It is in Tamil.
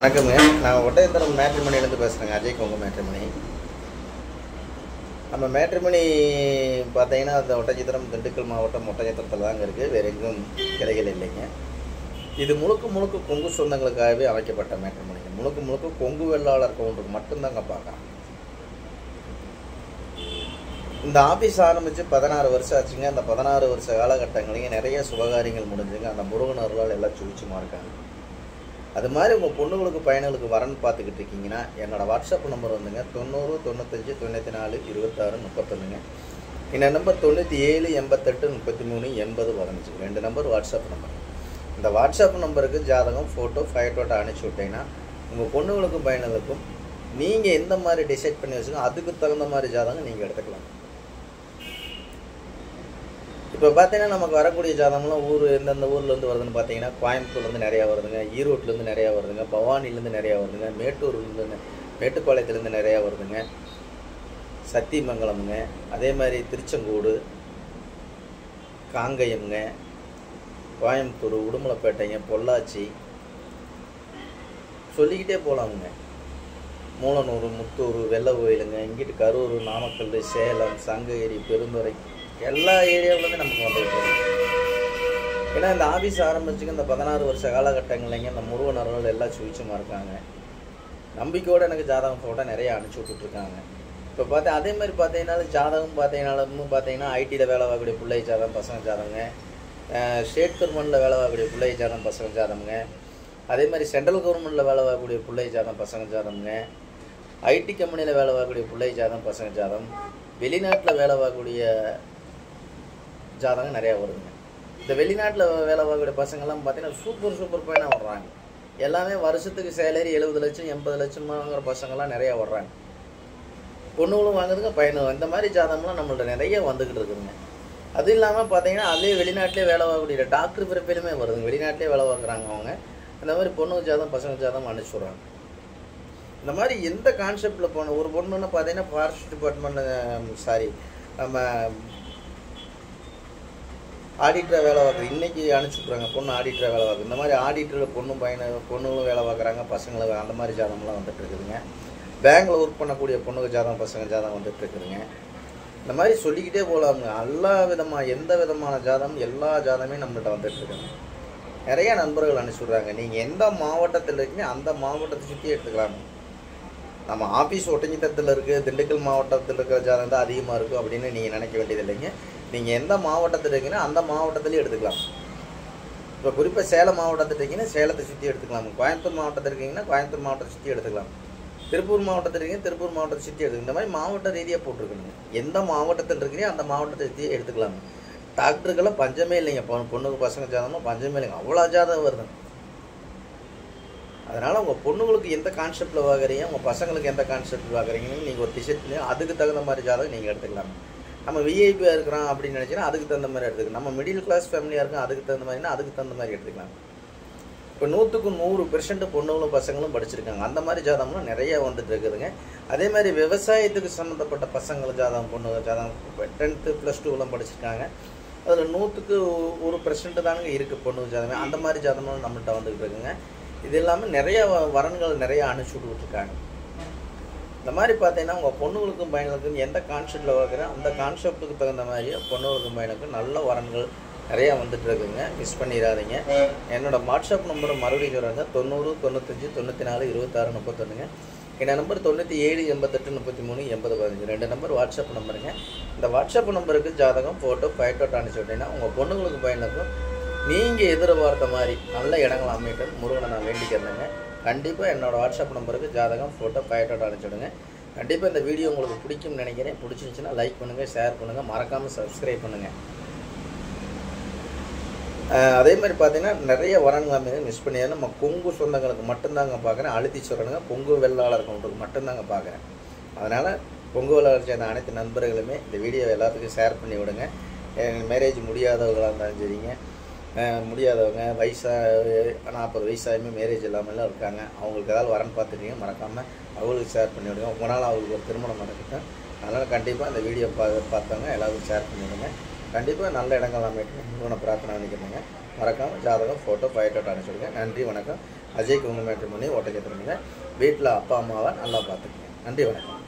வணக்கங்க. நான் ஒட்டயத்தரம் மேட்ரிமணிலேருந்து பேசுகிறேங்க. அஜய் கொங்கு மேட்ரிமணி. நம்ம மேட்ரிமணி பார்த்தீங்கன்னா அந்த ஒட்டஞ்சித்திரம் திண்டுக்கல் மாவட்டம் ஒட்டஞ்சித்திரத்தில் தாங்க இருக்குது. வேறு எங்கும் கிளைகள் இல்லைங்க. இது முழுக்க கொங்கு சொந்தங்களுக்காகவே அமைக்கப்பட்ட மேட்ரிமணிங்க. முழுக்க கொங்கு வெள்ளாளர் கவுண்டருக்கு மட்டும்தாங்க பார்க்குறேன். இந்த ஆஃபீஸ் ஆரம்பித்து 16 வருஷம் ஆச்சுங்க. அந்த 16 வருஷ காலகட்டங்களையும் நிறைய சுபகாரியங்கள் முடிஞ்சுங்க. அந்த முருகனர்களால் எல்லாம் சுழிச்சுமா இருக்காங்க. அது மாதிரி உங்கள் பொண்ணுங்களுக்கு பையனுங்களுக்கு வரன்னு பார்த்துக்கிட்டு இருக்கீங்கன்னா என்னோடய வாட்ஸ்அப் நம்பர் வந்துங்க 90 95 94 26 31ங்க. என்னோட நம்பர் 97 88 33 80 15. 2 number WhatsApp number. இந்த வாட்ஸ்அப் நம்பருக்கு ஜாதகம் ஃபோட்டோ ஃபைட்டோட்டோ அனுப்பிச்சி விட்டீங்கன்னா உங்கள் பொண்ணுங்களுக்கும் பையனுங்களுக்கும் நீங்கள் எந்த மாதிரி டிசைட் பண்ணி வச்சுக்கோ அதுக்கு தகுந்த மாதிரி ஜாதகம் நீங்கள் எடுத்துக்கலாம். இப்போ பார்த்தீங்கன்னா நமக்கு வரக்கூடிய ஜாதகம்லாம் எந்தெந்த ஊர்லேருந்து வருதுன்னு பார்த்தீங்கன்னா கோயம்புத்தூர்லேருந்து நிறையா வருதுங்க, ஈரோட்லேருந்து நிறையா வருதுங்க, பவானிலேருந்து நிறையா வருதுங்க, மேட்டுப்பாளையத்துலேருந்து நிறையா வருதுங்க, சத்தியமங்கலமுங்க, அதே மாதிரி திருச்செங்கோடு, காங்கயம்ங்க, கோயம்புத்தூர், உடுமலைப்பேட்டைங்க, பொள்ளாச்சி, சொல்லிக்கிட்டே போகலாமுங்க. மூலனூர், முத்தூர், வெள்ளை கோயிலுங்க, இங்கிட்டு கரூர், நாமக்கல், சேலம், சங்ககிரி, பெருந்துறை எல்லா ஏரியாவிலுமே நமக்கு வந்துருக்கு. ஏன்னா இந்த ஆஃபீஸ் ஆரம்பிச்சுக்கு இந்த 16 வருஷ காலகட்டங்கள்லைங்க இந்த முருகனர்கள் எல்லாம் சுவிச்சமாக இருக்காங்க. நம்பிக்கையோடு எனக்கு ஜாதகம் ஃபோட்டோ நிறையா அனுப்பிச்சி விட்டுட்ருக்காங்க. இப்போ அதே மாதிரி பார்த்தீங்கன்னா ஐடியில் வேலை வாங்கக்கூடிய பிள்ளை ஜாதகம் பசங்க ஜாதகங்க, ஸ்டேட் கவர்மெண்ட்டில் வேலை வாங்கக்கூடிய பிள்ளை ஜாதகம் பசங்க ஜாதகங்க, அதே மாதிரி சென்ட்ரல் கவர்மெண்ட்டில் வேலை வாங்கக்கூடிய பிள்ளை ஜாதகம் பசங்க ஜாதகங்க, ஐடி கம்பெனியில் வேலை வாங்கக்கூடிய பிள்ளை ஜாதகம் பசங்க ஜாதகம், வெளிநாட்டில் வேலை வாங்கக்கூடிய ஜாதகம் நிறையா வருதுங்க. இந்த வெளிநாட்டில் வேலை வாங்கக்கூடிய பசங்கள்லாம் பார்த்தீங்கன்னா சூப்பர் பையனாக வர்றாங்க. எல்லாமே வருஷத்துக்கு சேலரி 70 லட்சம் 80 லட்சமாங்கிற பசங்கள்லாம் நிறையா வர்றாங்க. பொண்ணுகளும் வாங்குதுங்க, பையனும். இந்த மாதிரி ஜாதகம்லாம் நம்மள்ட்ட நிறைய வந்துக்கிட்டு இருக்குதுங்க. அது இல்லாமல் பார்த்தீங்கன்னா அதே வெளிநாட்டிலே வேலை வாங்கக்கூடிய டாக்டர் பிறப்பிலுமே வருதுங்க. வெளிநாட்டிலே வேலை வாங்குறாங்க அவங்க. அந்த மாதிரி பொண்ணு ஜாதகம் பசங்க ஜாதகம் அனுப்பிச்சுட்றாங்க. இந்த மாதிரி எந்த கான்செப்டில் போன ஒரு பொண்ணுன்னு பார்த்தீங்கன்னா ஃபாரஸ்ட் டிபார்ட்மெண்ட் நம்ம ஆடிட்டராக வேலை பார்க்குறது இன்றைக்கி அனுப்பிச்சுட்றாங்க. பொண்ணு ஆடிட்டராக வேலை பார்க்குது. இந்த மாதிரி ஆடிட்டரில் பொண்ணுங்களும் வேலை பார்க்குறாங்க, பசங்களுக்கு அந்த மாதிரி ஜாதகம்லாம் வந்துட்டு இருக்குதுங்க. பேங்கில் ஒர்க் பண்ணக்கூடிய பொண்ணுக்கு ஜாதகம் பசங்க ஜாதகம் வந்துட்டு இருக்குதுங்க. இந்த மாதிரி சொல்லிக்கிட்டே போகலாமுங்க. எந்த விதமான ஜாதகம் எல்லா ஜாதகமே நம்மள்கிட்ட வந்துட்டு இருக்குங்க. நிறைய நண்பர்கள் அனுப்பிச்சுட்றாங்க. நீங்கள் எந்த மாவட்டத்தில் இருக்கீங்க அந்த மாவட்டத்தை சுற்றி எடுத்துக்கலாங்க. நம்ம ஆஃபீஸ் ஒட்டஞ்சித்திரத்தில் இருக்குது, திண்டுக்கல் மாவட்டத்தில் இருக்கிற ஜாதகம் தான் அதிகமாக இருக்கும் அப்படின்னு நீங்கள் நினைக்க வேண்டியது இல்லைங்க. நீங்கள் எந்த மாவட்டத்தில் இருக்கீங்கன்னா அந்த மாவட்டத்துலேயும் எடுத்துக்கலாம். இப்போ குறிப்பாக சேலம் மாவட்டத்தில் இருக்கீங்கன்னா சேலத்தை சுற்றி எடுத்துக்கலாம். கோயம்புத்தூர் மாவட்டத்தில் இருக்கீங்கன்னா கோயம்புத்தூர் மாவட்டத்தை சுற்றி எடுத்துக்கலாம். திருப்பூர் மாவட்டத்தில் இருக்கீங்க திருப்பூர் மாவட்டத்தை சுற்றி எடுத்துக்கலாம். இந்த மாதிரி மாவட்ட ரீதியாக போட்டிருக்கணுங்க. எந்த மாவட்டத்தில் இருக்கீங்க அந்த மாவட்டத்தை சுற்றி எடுத்துக்கலாம். டாக்டருக்கெல்லாம் பஞ்சமே இல்லைங்க. பொண்ணுக்கு பசங்க ஜாதகமாக பஞ்சமே இல்லைங்க. அவ்வளோ ஜாதகம் வருது. அதனால் உங்கள் பொண்ணுங்களுக்கு எந்த கான்செப்டில் வாங்குறீங்க, உங்கள் பசங்களுக்கு எந்த கான்செப்ட் வாங்குறீங்கன்னு நீங்கள் ஒரு டிசைட் பண்ணி அதுக்கு தகுந்த மாதிரி ஜாதகம் நீங்கள் எடுத்துக்கலாம். நம்ம விஐபியாக இருக்கிறோம் அப்படின்னு நினச்சின்னா அதுக்கு தகுந்த மாதிரி எடுத்துக்கலாம். நம்ம மிடில் கிளாஸ் ஃபேமிலியாக இருக்கோம் அதுக்கு தகுந்த மாதிரினா அதுக்கு தகுந்த மாதிரி எடுத்துக்கலாம். இப்போ 100க்கு 100% பொண்ணுங்களும் பசங்களும் படிச்சிருக்காங்க. அந்த மாதிரி ஜாதகம்லாம் நிறையா வந்துட்டு இருக்குதுங்க. அதே மாதிரி விவசாயத்துக்கு சம்மந்தப்பட்ட பசங்கள் ஜாதகம் பொண்ணு ஜாதகம் 10th +2 படிச்சிருக்காங்க. அதில் 100க்கு 1% தானுங்க இருக்குது பொண்ணு ஜாதகம். அந்த மாதிரி ஜாதகம்லாம் நம்மள்கிட்ட வந்துக்கிட்டு இருக்குங்க. இது இல்லாமல் நிறைய வரன்கள் நிறையா அனுப்பிச்சி விட்டுருக்காங்க. இந்த மாதிரி பார்த்தீங்கன்னா உங்கள் பொண்ணுங்களுக்கும் பையனுக்கும் எந்த கான்செப்டில் பார்க்குறேன் அந்த கான்செப்டுக்கு தகுந்த மாதிரி பொண்ணுங்களுக்கும் பையனுக்கும் நல்ல வரன்கள் நிறையா வந்துட்டு இருக்குங்க. மிஸ் பண்ணிடாதீங்க. என்னோடய வாட்ஸ்அப் நம்பரை மறுபடியும் சொல்கிறாங்க 90 95 94 26 31ங்க. என்னோட நம்பர் 97 88 33 80 15. 2 number WhatsApp நம்பருங்க. இந்த வாட்ஸ்அப் நம்பருக்கு ஜாதகம் ஃபோட்டோ ஃபைட்டோட்டோ அனுப்பிச்சி விட்டீங்கன்னா உங்கள் பொண்ணுங்களுக்கும் பையனுக்கும் நீங்கள் எதிர்பார்த்த மாதிரி நல்ல இடங்கள் அமைட்டு முருகனை நான் வேண்டிக்கிறேங்க. கண்டிப்பாக என்னோடய வாட்ஸ்அப் நம்பருக்கு ஜாதகம் ஃபோட்டோ ஃபைட்டோட்டோ அனுப்பிச்சுடுங்க. கண்டிப்பாக இந்த வீடியோ உங்களுக்கு பிடிக்கும்னு நினைக்கிறேன். பிடிச்சிருந்துச்சுன்னா லைக் பண்ணுங்கள், ஷேர் பண்ணுங்கள், மறக்காமல் சப்ஸ்கிரைப் பண்ணுங்கள். அதே மாதிரி பார்த்தீங்கன்னா நிறைய வரன்கள் மிஸ் பண்ணியாலும் நம்ம கொங்கு சொந்தங்களுக்கு மட்டும்தாங்க பார்க்குறேன். அழுத்தி சொல்கிறேங்க, கொங்கு வெள்ளாளர் கவுண்டருக்கு மட்டும்தாங்க பார்க்குறேன். அதனால் கொங்கு வெள்ளாளர் சேர்ந்த அனைத்து நண்பர்களுமே இந்த வீடியோ எல்லாத்துக்கும் ஷேர் பண்ணி விடுங்க. மேரேஜ் முடியாதவர்களாக இருந்தாலும் சரிங்க, முடியாதவங்க 40 வயசாயுமே மேரேஜ் இல்லாமலாம் இருக்காங்க. அவங்களுக்கு ஏதாவது வரன்னு பார்த்துட்டீங்க மறக்காமல் அவங்களுக்கு ஷேர் பண்ணி விடுங்க. உங்களால் அவங்களுக்கு ஒரு திருமணம் நடக்கட்டும். அதனால் கண்டிப்பாக இந்த வீடியோ பார்த்தவங்க எல்லாருக்கும் ஷேர் பண்ணிவிடுங்க. கண்டிப்பாக நல்ல இடங்கள் அமைட்டு முருகனை பிரார்த்தனை பண்ணிக்கிறேங்க. மறக்காமல் ஜாதகம் ஃபோட்டோ ஃபைட்டோட்டோ அனுப்பிச்சுடுங்க. நன்றி, வணக்கம். அஜய்க்கு உங்கள் மேட்ரிமோனி ஓட்டை கேட்டுருங்க. வீட்டில் அப்பா அம்மாவை நல்லா பார்த்துக்குங்க. நன்றி, வணக்கம்.